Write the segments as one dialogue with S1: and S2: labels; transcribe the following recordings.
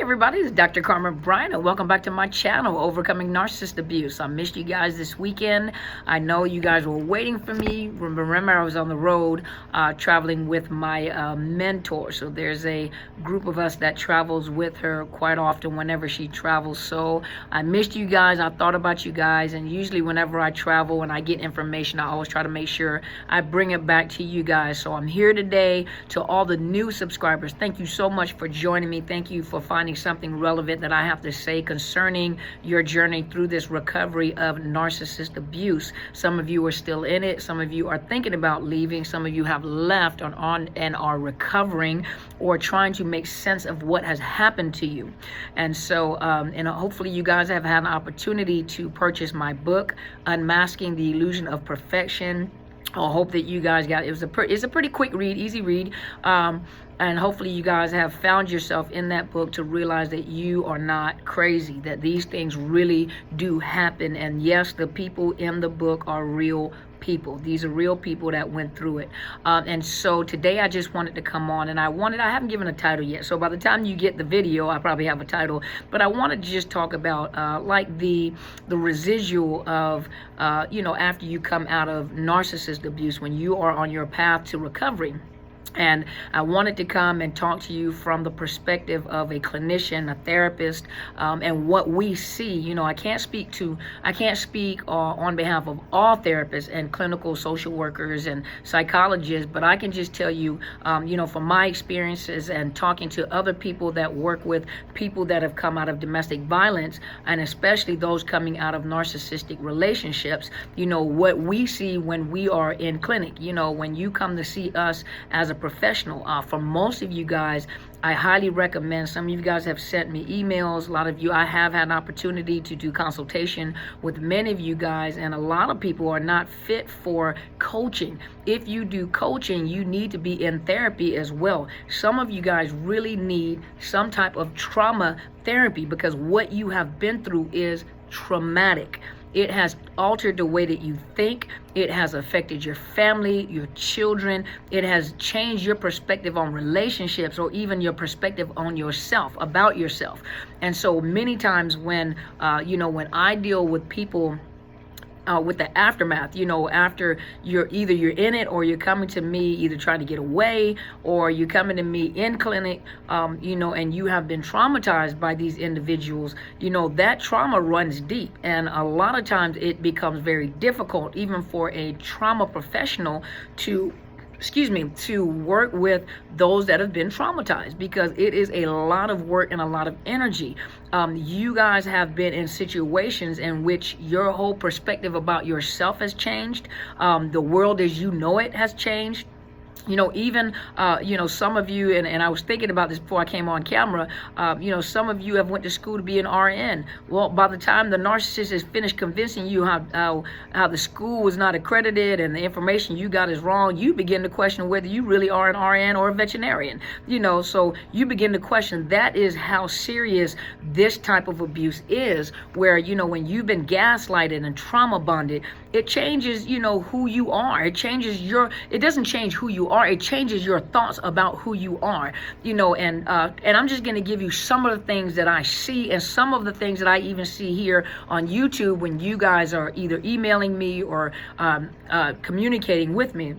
S1: everybody, it's Dr. Carmen Bryan, and welcome back to my channel, Overcoming Narcissist Abuse. I missed you guys this weekend. I know you guys were waiting for me. Remember, I was on the road traveling with my mentor. So there's a group of us that travels with her quite often whenever she travels. So I missed you guys. I thought about you guys, and usually whenever I travel and I get information, I always try to make sure I bring it back to you guys. So I'm here today to all the new subscribers. Thank you so much for joining me. Thank you for finding something relevant that I have to say concerning your journey through this recovery of narcissist abuse. Some of you are still in it. Some of you are thinking about leaving. Some of you have left and are recovering or trying to make sense of what has happened to you. And so, hopefully you guys have had an opportunity to purchase my book, Unmasking the Illusion of Perfection. I hope that you guys got it. It's a pretty quick read, easy read. And hopefully you guys have found yourself in that book to realize that you are not crazy, that these things really do happen. And yes, the people in the book are real people. These are real people that went through it. And so today I just wanted to come on, and I haven't given a title yet. So by the time you get the video, I probably have a title, but I wanted to just talk about like the residual of, after you come out of narcissist abuse, when you are on your path to recovery. And I wanted to come and talk to you from the perspective of a clinician, a therapist, and what we see. I can't speak on behalf of all therapists and clinical social workers and psychologists, but I can just tell you, from my experiences and talking to other people that work with people that have come out of domestic violence, and especially those coming out of narcissistic relationships, what we see when we are in clinic, when you come to see us as a professional. For most of you guys, I highly recommend. Some of you guys have sent me emails. A lot of you, I have had an opportunity to do consultation with many of you guys, and a lot of people are not fit for coaching. If you do coaching, you need to be in therapy as well. Some of you guys really need some type of trauma therapy because what you have been through is traumatic. It has altered the way that you think. It has affected your family, your children. It has changed your perspective on relationships, or even your perspective on yourself, about yourself. And so many times when when I deal with people with the aftermath, after you're in it, or you're coming to me either trying to get away, or you're coming to me in clinic, and you have been traumatized by these individuals, that trauma runs deep. And a lot of times it becomes very difficult, even for a trauma professional to work with those that have been traumatized, because it is a lot of work and a lot of energy. You guys have been in situations in which your whole perspective about yourself has changed. The world as you know it has changed. Even, some of you, and I was thinking about this before I came on camera, some of you have went to school to be an RN. Well, by the time the narcissist is finished convincing you how the school was not accredited and the information you got is wrong, you begin to question whether you really are an RN or a veterinarian. So you begin to question. That is how serious this type of abuse is, where, when you've been gaslighted and trauma bonded, it changes, who you are. It doesn't change who you are. It changes your thoughts about who you are, and I'm just going to give you some of the things that I see, and some of the things that I even see here on YouTube when you guys are either emailing me or communicating with me.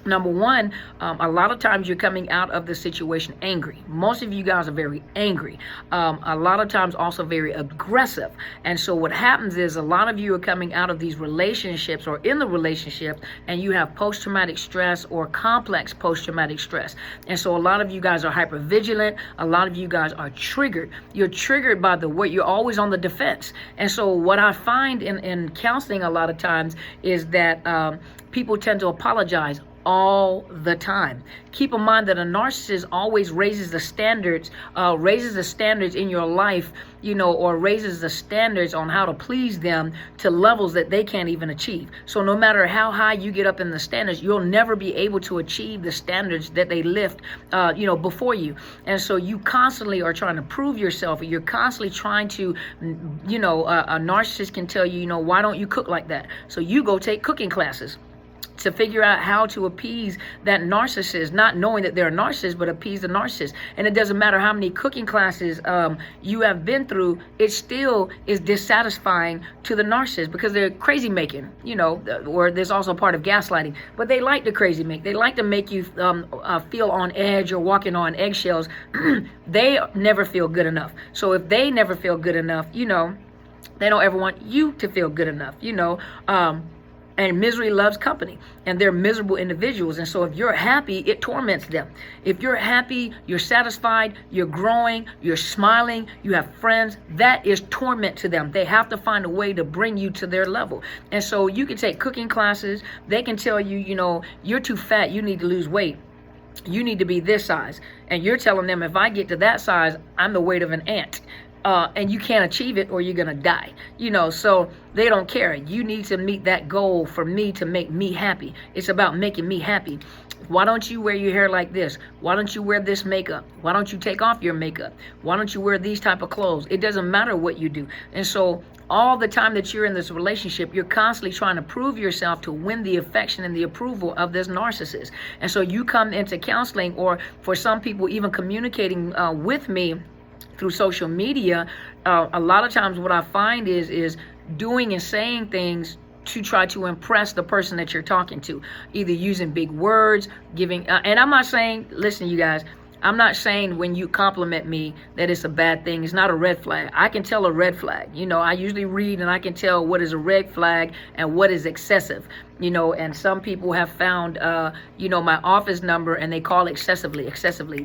S1: Number one, a lot of times you're coming out of the situation angry. Most of you guys are very angry. A lot of times also very aggressive. And so what happens is a lot of you are coming out of these relationships or in the relationship, and you have post-traumatic stress or complex post-traumatic stress. And so a lot of you guys are hypervigilant. A lot of you guys are triggered. You're triggered by the way you're always on the defense. And so what I find in counseling a lot of times is that people tend to apologize all the time. Keep in mind that a narcissist always raises the standards in your life, or raises the standards on how to please them to levels that they can't even achieve. So no matter how high you get up in the standards, you'll never be able to achieve the standards that they lift, before you. And so you constantly are trying to prove yourself. You're constantly trying to, a narcissist can tell you, why don't you cook like that? So you go take cooking classes. to figure out how to appease that narcissist, not knowing that they're a narcissist, but appease the narcissist. And it doesn't matter how many cooking classes you have been through, it still is dissatisfying to the narcissist because they're crazy making, or there's also part of gaslighting. But they like to crazy make. They like to make you feel on edge or walking on eggshells. They never feel good enough. So if they never feel good enough, they don't ever want you to feel good enough, and misery loves company, and they're miserable individuals. And so if you're happy, it torments them. If you're happy, you're satisfied, you're growing, you're smiling, you have friends, that is torment to them. They have to find a way to bring you to their level. And so you can take cooking classes. They can tell you, you're too fat, you need to lose weight. You need to be this size. And you're telling them, if I get to that size, I'm the weight of an ant. And you can't achieve it or you're going to die, so they don't care. You need to meet that goal for me to make me happy. It's about making me happy. Why don't you wear your hair like this? Why don't you wear this makeup? Why don't you take off your makeup? Why don't you wear these type of clothes? It doesn't matter what you do. And so all the time that you're in this relationship, you're constantly trying to prove yourself to win the affection and the approval of this narcissist. And so you come into counseling, or for some people even communicating with me through social media, a lot of times what I find is doing and saying things to try to impress the person that you're talking to, either using big words, giving, and I'm not saying, listen, you guys, I'm not saying when you compliment me that it's a bad thing. It's not a red flag. I can tell a red flag. I usually read and I can tell what is a red flag and what is excessive. And some people have found, my office number and they call excessively.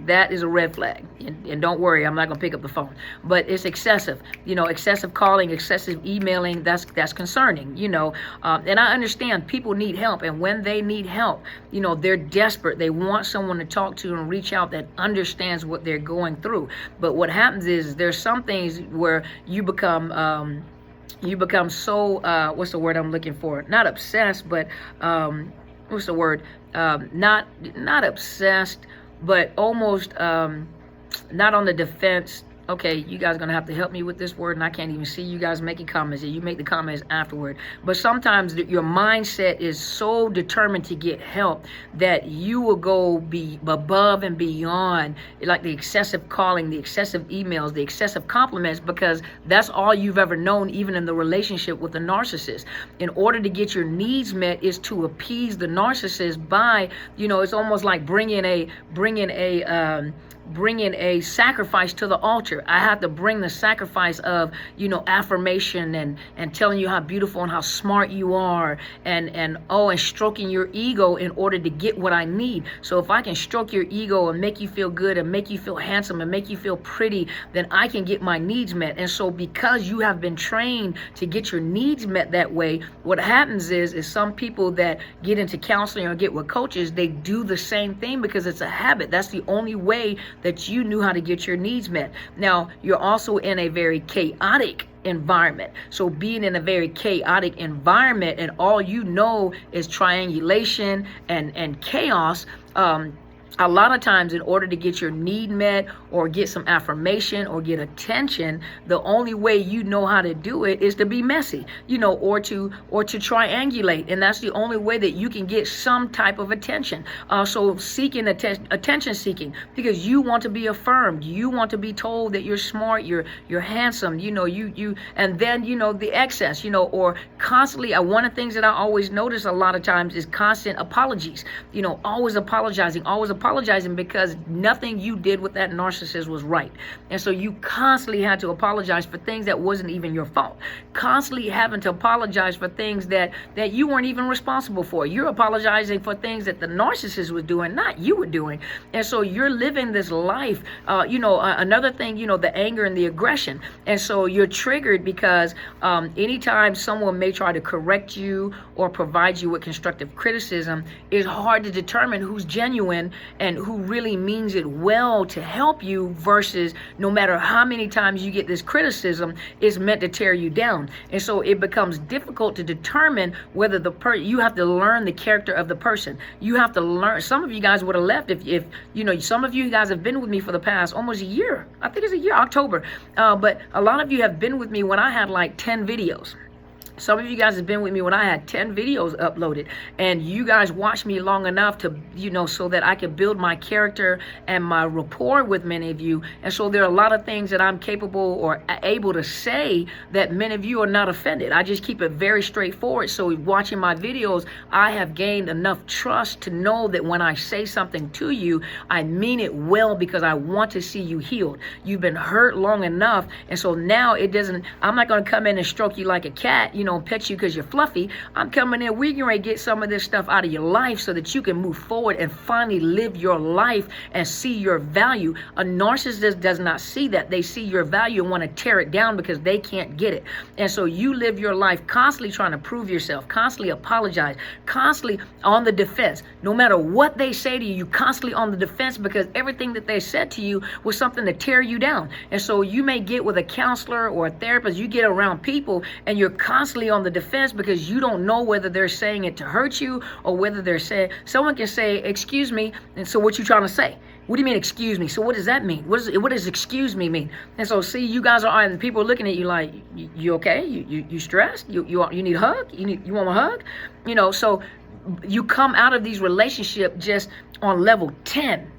S1: That is a red flag. And don't worry, I'm not going to pick up the phone. But it's excessive. Excessive calling, excessive emailing, that's concerning, And I understand people need help. And when they need help, they're desperate. They want someone to talk to and reach out that understands what they're going through. But what happens is there's some things where you become so what's the word I'm looking for? Not obsessed, but what's the word? Not obsessed, but almost not on the defense. Okay, you guys are going to have to help me with this word, and I can't even see you guys making comments. You make the comments afterward. But sometimes your mindset is so determined to get help that you will go be above and beyond, like the excessive calling, the excessive emails, the excessive compliments, because that's all you've ever known, even in the relationship with the narcissist. In order to get your needs met is to appease the narcissist by, it's almost like bringing a sacrifice to the altar. I have to bring the sacrifice of, affirmation and telling you how beautiful and how smart you are and stroking your ego in order to get what I need. So if I can stroke your ego and make you feel good and make you feel handsome and make you feel pretty, then I can get my needs met. And so because you have been trained to get your needs met that way, what happens is some people that get into counseling or get with coaches, they do the same thing because it's a habit. That's the only way that you knew how to get your needs met. Now, you're also in a very chaotic environment. So being in a very chaotic environment and all you know is triangulation and chaos, a lot of times in order to get your need met or get some affirmation or get attention, the only way you know how to do it is to be messy, or to triangulate. And that's the only way that you can get some type of attention. So seeking attention seeking, because you want to be affirmed. You want to be told that you're smart, you're handsome, and then, the excess, or constantly, one of the things that I always notice a lot of times is constant apologies, always apologizing because nothing you did with that narcissist was right. And so you constantly had to apologize for things that wasn't even your fault. Constantly having to apologize for things that you weren't even responsible for. You're apologizing for things that the narcissist was doing, not you were doing. And so you're living this life, another thing, the anger and the aggression. And so you're triggered because anytime someone may try to correct you or provide you with constructive criticism, it's hard to determine who's genuine and who really means it well to help you versus no matter how many times you get this criticism, it's meant to tear you down. And so it becomes difficult to determine whether you have to learn the character of the person. You have to learn. Some of you guys would have left if some of you guys have been with me for the past almost a year. I think it's a year, October. But a lot of you have been with me when I had like 10 videos. Some of you guys have been with me when I had 10 videos uploaded, and you guys watched me long enough to, so that I could build my character and my rapport with many of you. And so there are a lot of things that I'm capable or able to say that many of you are not offended. I just keep it very straightforward. So watching my videos, I have gained enough trust to know that when I say something to you, I mean it well, because I want to see you healed. You've been hurt long enough. And so now I'm not going to come in and stroke you like a cat, pet you because you're fluffy. I'm coming in, we're going to get some of this stuff out of your life so that you can move forward and finally live your life and see your value. A narcissist does not see that. They see your value and want to tear it down because they can't get it. And so you live your life constantly trying to prove yourself, constantly apologize, constantly on the defense. No matter what they say to you, you're constantly on the defense because everything that they said to you was something to tear you down. And so you may get with a counselor or a therapist, you get around people and you're constantly on the defense because you don't know whether they're saying it to hurt you or whether they're saying, someone can say, excuse me, and so what you trying to say? What do you mean, excuse me? So what does that mean? What does excuse me mean? And so see, you guys and people are looking at you like, you okay? You stressed? You need a hug? You want a hug? So you come out of these relationships just on level 10.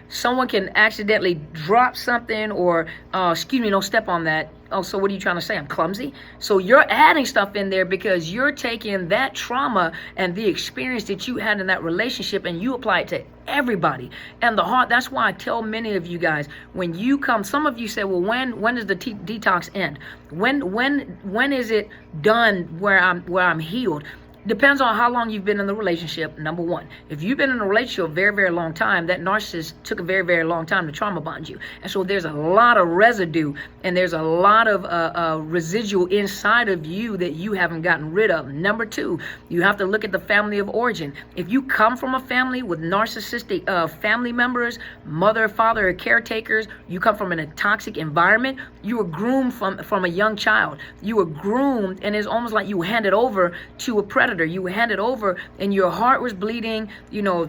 S1: Someone can accidentally drop something or, excuse me, don't step on that. Oh, so what are you trying to say? I'm clumsy? So you're adding stuff in there because you're taking that trauma and the experience that you had in that relationship and you apply it to everybody. And the heart, that's why I tell many of you guys, when you come, some of you say, well, when does the detox end? When is it done where I'm healed? Depends on how long you've been in the relationship, number one. If you've been in a relationship a very, very long time, that narcissist took a very, very long time to trauma bond you. And so there's a lot of residue and there's a lot of residual inside of you that you haven't gotten rid of. Number two, you have to look at the family of origin. If you come from a family with narcissistic family members, mother, father, or caretakers, you come from a toxic environment, you were groomed from a young child. You were groomed, and it's almost like you were handed over to a predator. You were handed over and your heart was bleeding.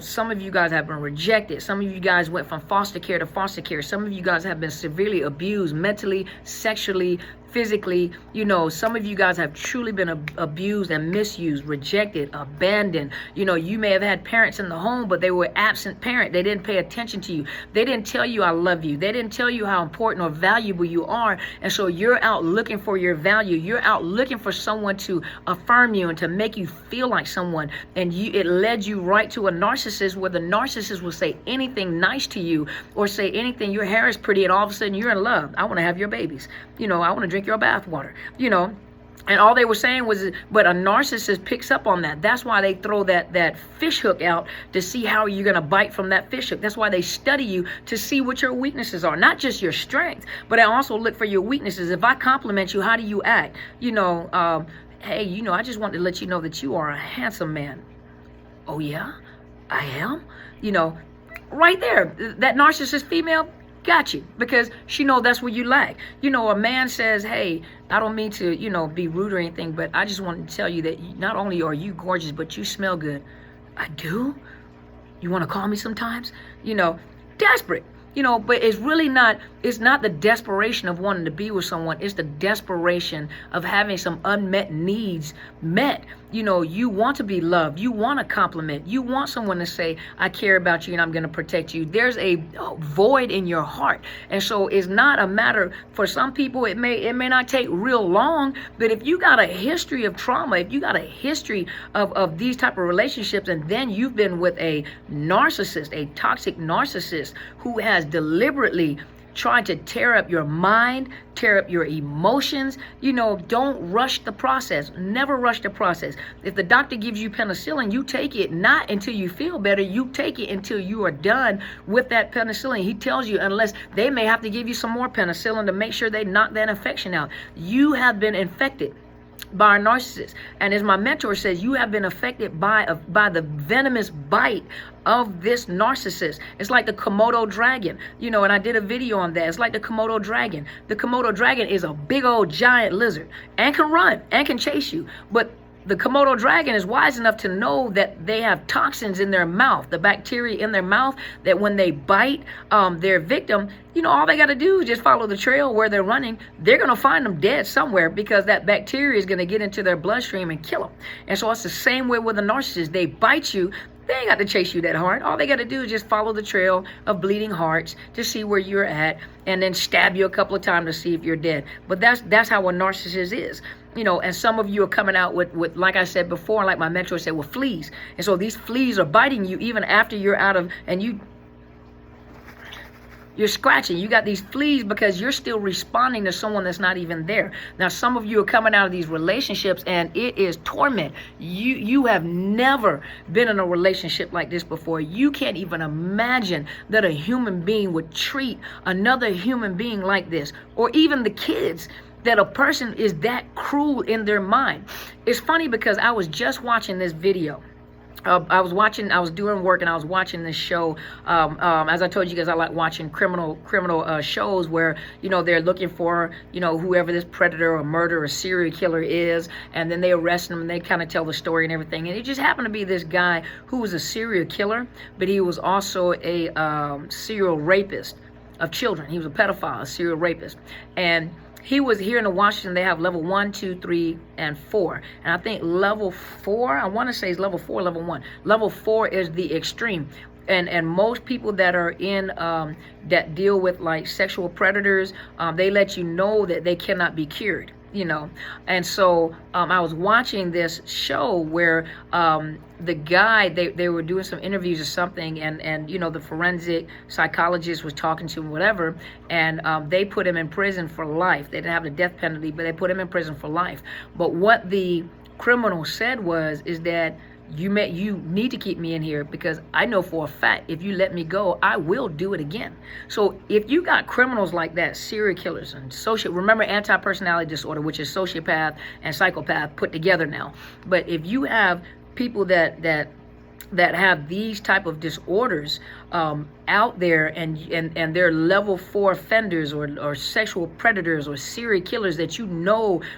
S1: Some of you guys have been rejected. Some of you guys went from foster care to foster care. Some of you guys have been severely abused mentally, sexually, physically. Some of you guys have truly been abused and misused, rejected, abandoned. You may have had parents in the home, but they were absent parent. They didn't pay attention to you. They didn't tell you I love you. They didn't tell you how important or valuable you are. And so you're out looking for your value. You're out looking for someone to affirm you and to make you feel like someone. And it led you right to a narcissist, where the narcissist will say anything nice to you or say anything, your hair is pretty, and all of a sudden you're in love. I want to have your babies. I want to drink your bath water, and all they were saying was, but a narcissist picks up on that. That's why they throw that fish hook out to see how you're going to bite from that fish hook. That's why they study you to see what your weaknesses are, not just your strengths, but I also look for your weaknesses. If I compliment you, how do you act? Hey, I just wanted to let you know that you are a handsome man. Oh yeah, I am? Right there, that narcissist female got you, because she knows that's where you lack. A man says, hey, I don't mean to, be rude or anything, but I just wanted to tell you that not only are you gorgeous, but you smell good. I do? You want to call me sometimes? Desperate. But it's really not, it's not the desperation of wanting to be with someone. It's the desperation of having some unmet needs met. You want to be loved. You want a compliment. You want someone to say, I care about you and I'm going to protect you. There's a void in your heart. And so it's not a matter, for some people, it may not take real long, but if you got a history of trauma, if you got a history of these type of relationships, and then you've been with a narcissist, a toxic narcissist who has deliberately tried to tear up your mind, tear up your emotions, don't rush the process. Never rush the process. If the doctor gives you penicillin, you take it not until you feel better. You take it until you are done with that penicillin. He tells you, unless they may have to give you some more penicillin to make sure they knock that infection out. You have been infected by a narcissist, and as my mentor says, you have been affected by the venomous bite of this narcissist. It's like the Komodo dragon, and I did a video on that. It's like the Komodo dragon. The Komodo dragon is a big old giant lizard and can run and can chase you, but The Komodo dragon is wise enough to know that they have toxins in their mouth, the bacteria in their mouth, that when they bite their victim, all they got to do is just follow the trail where they're running. They're going to find them dead somewhere, because that bacteria is going to get into their bloodstream and kill them. And so it's the same way with a narcissist. They bite you. They ain't got to chase you that hard. All they got to do is just follow the trail of bleeding hearts to see where you're at, and then stab you a couple of times to see if you're dead. But that's how a narcissist is. And some of you are coming out with, like I said before, like my mentor said, with fleas. And so these fleas are biting you even after you're out of, and you're scratching. You got these fleas because you're still responding to someone that's not even there. Now, some of you are coming out of these relationships and it is torment. You have never been in a relationship like this before. You can't even imagine that a human being would treat another human being like this, or even the kids, that a person is that cruel in their mind. It's funny because I was just watching this video. I was doing work and I was watching this show. As I told you guys, I like watching criminal shows where, they're looking for, whoever this predator or murderer or serial killer is, and then they arrest them and they kind of tell the story and everything. And it just happened to be this guy who was a serial killer, but he was also a serial rapist of children. He was a pedophile, a serial rapist. And he was here in Washington. They have level 1, 2, 3, and 4. And I think level 4, I want to say is level 4, level 1. Level 4 is the extreme. And most people that are in, that deal with like sexual predators, they let you know that they cannot be cured. And so I was watching this show where the guy, they were doing some interviews or something, and the forensic psychologist was talking to him, whatever, and they put him in prison for life. They didn't have the death penalty, but they put him in prison for life. But what the criminal said is that you need to keep me in here, because I know for a fact if you let me go, I will do it again. So if you got criminals like that, serial killers and remember anti-personality disorder, which is sociopath and psychopath put together now. But if you have people that have these type of disorders out there, and they're level 4 offenders or sexual predators or serial killers that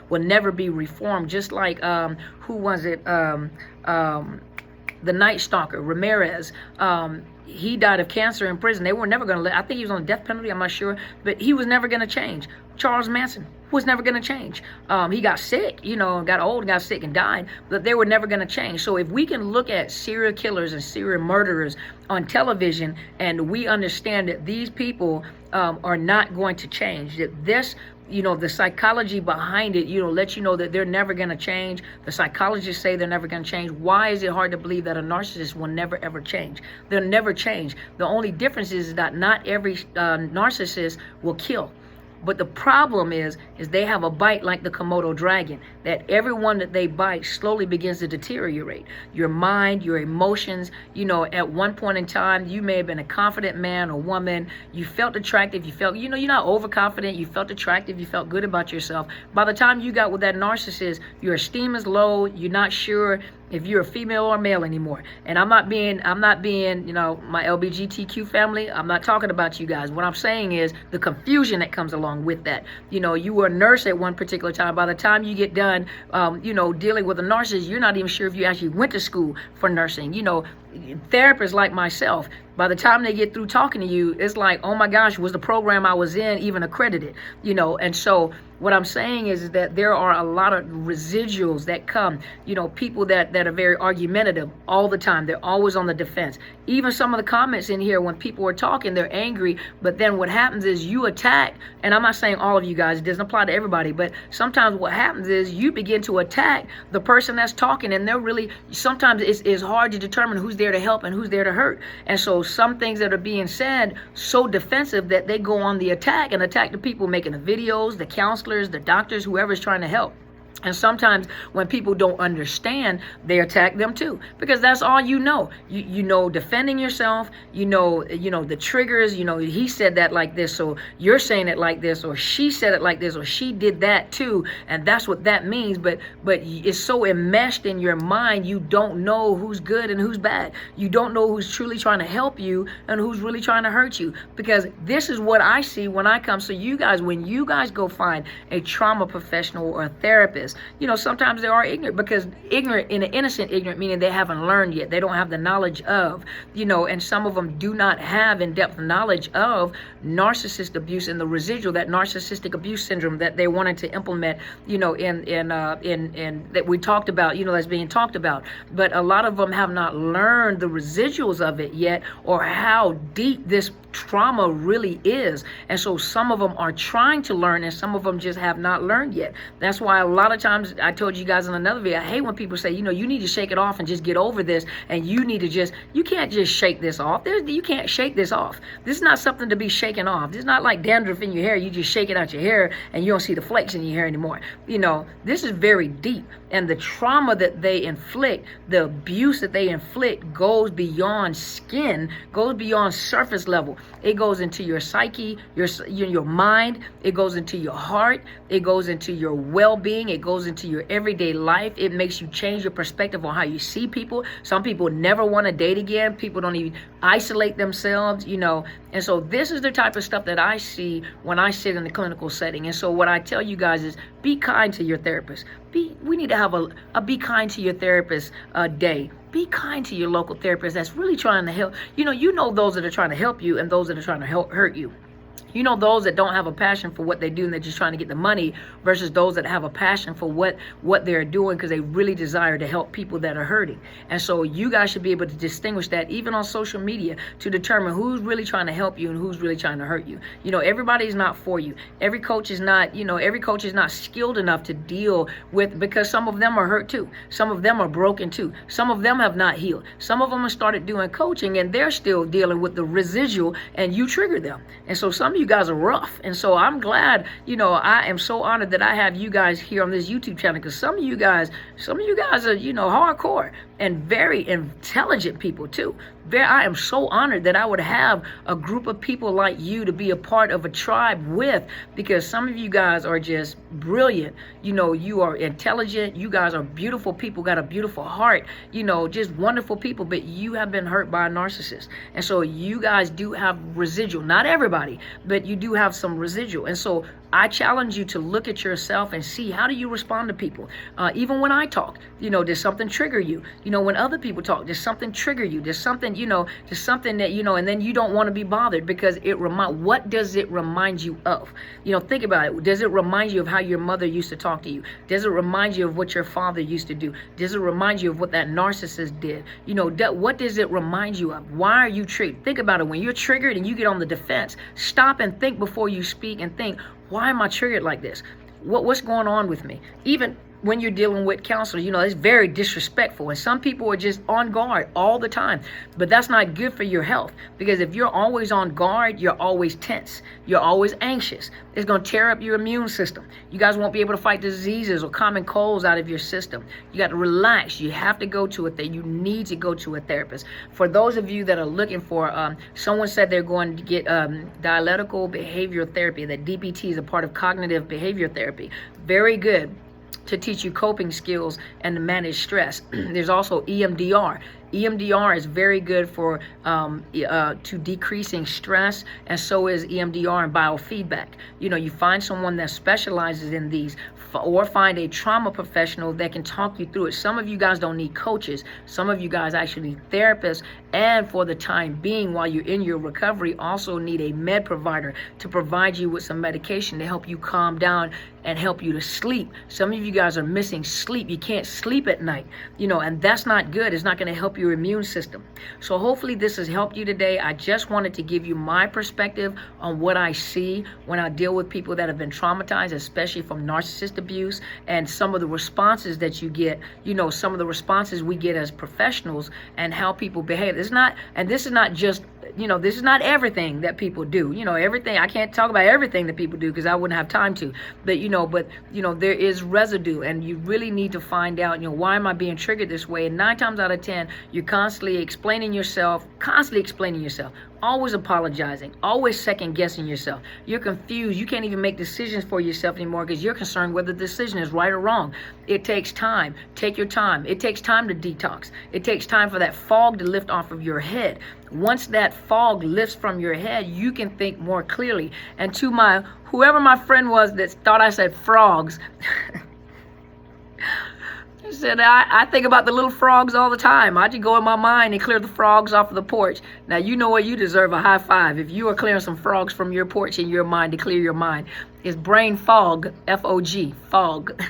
S1: will never be reformed, just like who was it, the Night Stalker, Ramirez. He died of cancer in prison. They were never going to I think he was on the death penalty, I'm not sure, but he was never going to change. Charles Manson was never going to change. He got sick, got old, got sick and died, but they were never going to change. So if we can look at serial killers and serial murderers on television, and we understand that these people are not going to change, that this, the psychology behind it, let you know that they're never going to change. The psychologists say they're never going to change. Why is it hard to believe that a narcissist will never, ever change? They'll never change. The only difference is that not every narcissist will kill. But the problem is they have a bite like the Komodo dragon, that everyone that they bite slowly begins to deteriorate. Your mind, your emotions, at one point in time, you may have been a confident man or woman. You felt attractive. You felt, you're not overconfident. You felt attractive. You felt good about yourself. By the time you got with that narcissist, your esteem is low. You're not sure if you're a female or male anymore. And I'm not being, my LGBTQ family, I'm not talking about you guys. What I'm saying is the confusion that comes along with that. You were a nurse at one particular time. By the time you get done, dealing with a narcissist, you're not even sure if you actually went to school for nursing. Therapists like myself, by the time they get through talking to you, it's like, oh my gosh, was the program I was in even accredited? And so what I'm saying is that there are a lot of residuals that come, people that are very argumentative all the time. They're always on the defense. Even some of the comments in here, when people are talking, they're angry, but then what happens is you attack, and I'm not saying all of you guys, it doesn't apply to everybody, but sometimes what happens is you begin to attack the person that's talking, and sometimes it's hard to determine who's there to help and who's there to hurt. And so some things that are being said so defensive that they go on the attack and attack the people making the videos, the counselors, the doctors, whoever's trying to help. And sometimes when people don't understand, they attack them too, because that's all you know. You know defending yourself, you know the triggers, he said that like this, so you're saying it like this, or she said it like this, or she did that too, and that's what that means. But it's so enmeshed in your mind, you don't know who's good and who's bad. You don't know who's truly trying to help you and who's really trying to hurt you, because this is what I see when I come. So you guys, when you guys go find a trauma professional or a therapist, this. Sometimes they are ignorant, because ignorant, in an innocent ignorant, meaning they haven't learned yet. They don't have the knowledge of, and some of them do not have in-depth knowledge of narcissist abuse and the residual, that narcissistic abuse syndrome that they wanted to implement, in that we talked about, that's being talked about. But a lot of them have not learned the residuals of it yet, or how deep this trauma really is. And so some of them are trying to learn, and some of them just have not learned yet. That's why a lot of times, I told you guys in another video, I hate when people say, you need to shake it off and just get over this, and you can't just shake this off. You can't shake this off. This is not something to be shaken off. This is not like dandruff in your hair. You just shake it out your hair and you don't see the flakes in your hair anymore. This is very deep, and the trauma that they inflict, the abuse that they inflict, goes beyond skin, goes beyond surface level. It goes into your psyche, your mind. It goes into your heart. It goes into your well-being. It goes into your everyday life. It makes you change your perspective on how you see people. Some people never want to date again. People don't even isolate themselves, And so this is the type of stuff that I see when I sit in the clinical setting. And so what I tell you guys is, be kind to your therapist. We need to have a be kind to your therapist day. Be kind to your local therapist that's really trying to help. Those that are trying to help you and those that are trying to hurt you. Those that don't have a passion for what they do and they're just trying to get the money, versus those that have a passion for what they're doing because they really desire to help people that are hurting. And so you guys should be able to distinguish that even on social media, to determine who's really trying to help you and who's really trying to hurt you. Everybody's not for you. Every coach is not skilled enough to deal with, because some of them are hurt too. Some of them are broken too. Some of them have not healed. Some of them have started doing coaching and they're still dealing with the residual, and you trigger them. And so some of you guys are rough. And so I'm glad, I am so honored that I have you guys here on this YouTube channel, because some of you guys are, hardcore and very intelligent people too. I am so honored that I would have a group of people like you to be a part of a tribe with, because some of you guys are just brilliant. You are intelligent. You guys are beautiful people, got a beautiful heart, just wonderful people, but you have been hurt by a narcissist. And so you guys do have residual. Not everybody, but you do have some residual. And so I challenge you to look at yourself and see, how do you respond to people? Even when I talk, does something trigger you? When other people talk, does something trigger you? Does something, does something that, and then you don't want to be bothered, because what does it remind you of? Think about it. Does it remind you of how your mother used to talk to you? Does it remind you of what your father used to do? Does it remind you of what that narcissist did? What does it remind you of? Why are you triggered? Think about it. When you're triggered and you get on the defense, stop and think before you speak, and think, why am I triggered like this? What's going on with me? Even when you're dealing with counselors, it's very disrespectful. And some people are just on guard all the time. But that's not good for your health, because if you're always on guard, you're always tense. You're always anxious. It's going to tear up your immune system. You guys won't be able to fight diseases or common colds out of your system. You got to relax. You have to go to you need to go to a therapist. For those of you that are looking for, someone said they're going to get dialectical behavioral therapy, that DBT is a part of cognitive behavior therapy. Very good, to teach you coping skills and to manage stress. There's also EMDR. EMDR is very good for to decreasing stress, and so is EMDR and biofeedback. You find someone that specializes in these, or find a trauma professional that can talk you through it. Some of you guys don't need coaches. Some of you guys actually need therapists, and for the time being, while you're in your recovery, also need a med provider to provide you with some medication to help you calm down and help you to sleep. Some of you guys are missing sleep. You can't sleep at night, and that's not good. It's not going to help your immune system. So hopefully this has helped you today. I just wanted to give you my perspective on what I see when I deal with people that have been traumatized, especially from narcissist abuse, and some of the responses that you get, some of the responses we get as professionals, and how people behave. This is not just, this is not everything that people do. Everything, I can't talk about everything that people do because I wouldn't have time to. But there is residue, and you really need to find out, why am I being triggered this way? And 9 times out of 10, you're constantly explaining yourself, always apologizing, always second guessing yourself. You're confused. You can't even make decisions for yourself anymore because you're concerned whether the decision is right or wrong. It takes time. Take your time. It takes time to detox. It takes time for that fog to lift off of your head. Once that fog lifts from your head, you can think more clearly. And to whoever my friend was that thought I said frogs, She said, I think about the little frogs all the time. I just go in my mind and clear the frogs off of the porch. Now, you know what? You deserve a high five. If you are clearing some frogs from your porch in your mind to clear your mind. It's brain fog, F-O-G, fog.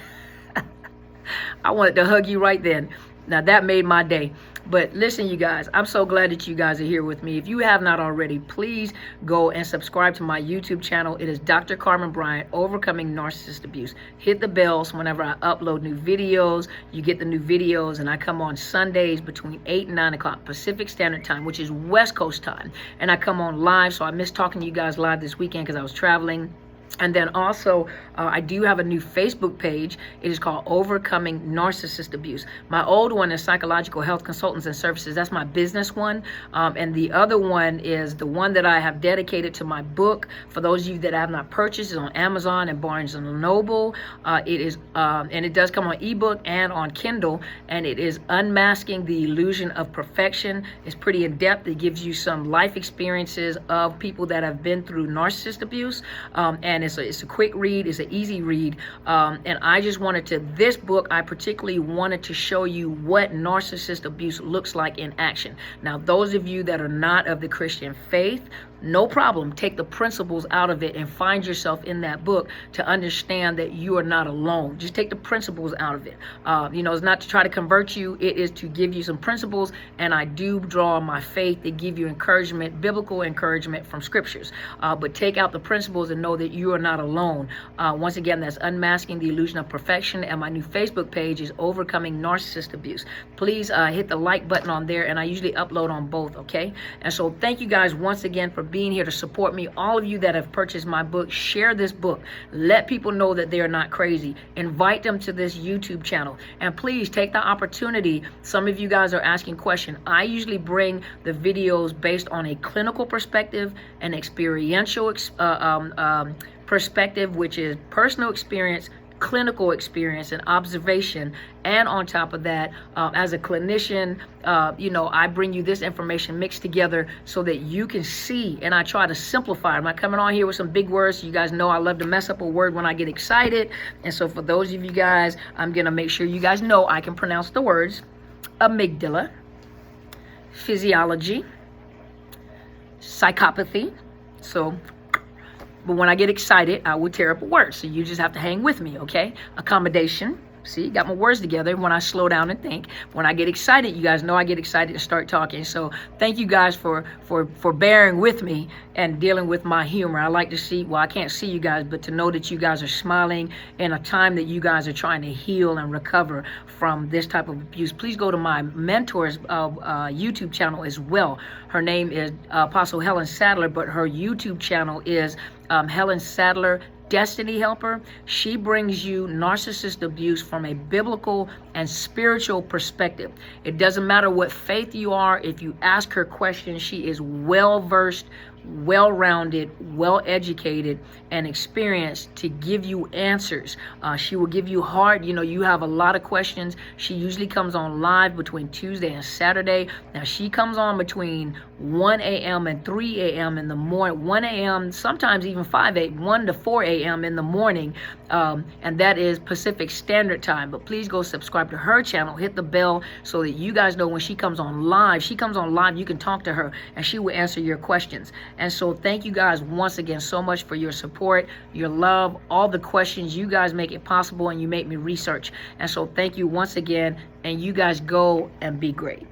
S1: I wanted to hug you right then. Now, that made my day. But listen, you guys, I'm so glad that you guys are here with me. If you have not already, please go and subscribe to my YouTube channel. It is Dr. Carmen Bryant, Overcoming Narcissist Abuse. Hit the bell so whenever I upload new videos, you get the new videos. And I come on Sundays between 8 and 9 o'clock Pacific Standard Time, which is West Coast time. And I come on live, so I missed talking to you guys live this weekend because I was traveling. And then also, I do have a new Facebook page. It is called Overcoming Narcissist Abuse. My old one is Psychological Health Consultants and Services. That's my business one. And the other one is the one that I have dedicated to my book. For those of you that have not purchased, it's on Amazon and Barnes & Noble. It is, and it does come on ebook and on Kindle. And it is Unmasking the Illusion of Perfection. It's pretty in-depth. It gives you some life experiences of people that have been through narcissist abuse. And it's a quick read, it's an easy read, and I just wanted to, this book, I particularly wanted to show you what narcissist abuse looks like in action. Now, those of you that are not of the Christian faith, no problem. Take the principles out of it and find yourself in that book to understand that you are not alone. Just take the principles out of it. You know, it's not to try to convert you. It is to give you some principles, and I do draw on my faith to give you encouragement, biblical encouragement from scriptures. But take out the principles and know that you are not alone. Once again, that's Unmasking the Illusion of Perfection, and my new Facebook page is Overcoming Narcissist Abuse. Please hit the like button on there, and I usually upload on both, okay? And so thank you guys once again for being here to support me. All of you that have purchased my book, share this book. Let people know that they are not crazy. Invite them to this YouTube channel. And please take the opportunity. Some of you guys are asking questions. I usually bring the videos based on a clinical perspective, an experiential perspective, which is personal experience, clinical experience and observation. And on top of that, as a clinician, you know, I bring you this information mixed together so that you can see, and I try to simplify. I'm not coming on here with some big words. You guys know I love to mess up a word when I get excited. And so for those of you guys, I'm going to make sure you guys know I can pronounce the words amygdala, physiology, psychopathy. So, but when I get excited, I will tear up a word. So you just have to hang with me, okay? Accommodation. See, got my words together when I slow down and think. When I get excited, you guys know I get excited and start talking. So thank you guys for bearing with me and dealing with my humor. I like to see, well, I can't see you guys, but to know that you guys are smiling in a time that you guys are trying to heal and recover from this type of abuse. Please go to my mentor's YouTube channel as well. Her name is Apostle Helen Sadler, but her YouTube channel is Helen Sadler Destiny Helper. She brings you narcissist abuse from a biblical and spiritual perspective. It doesn't matter what faith you are. If you ask her questions, she is well-versed, well-rounded, well-educated, and experienced to give you answers. She will give you hard, you know, you have a lot of questions. She usually comes on live between Tuesday and Saturday. Now, she comes on between 1 a.m. and 3 a.m. in the morning, 1 a.m., sometimes even 1 to 4 a.m. in the morning, and that is Pacific Standard Time. But please go subscribe to her channel, hit the bell so that you guys know when she comes on live. She comes on live, you can talk to her, and she will answer your questions. And so thank you guys once again so much for your support, your love, all the questions. You guys make it possible, and you make me research. And so thank you once again, and you guys go and be great.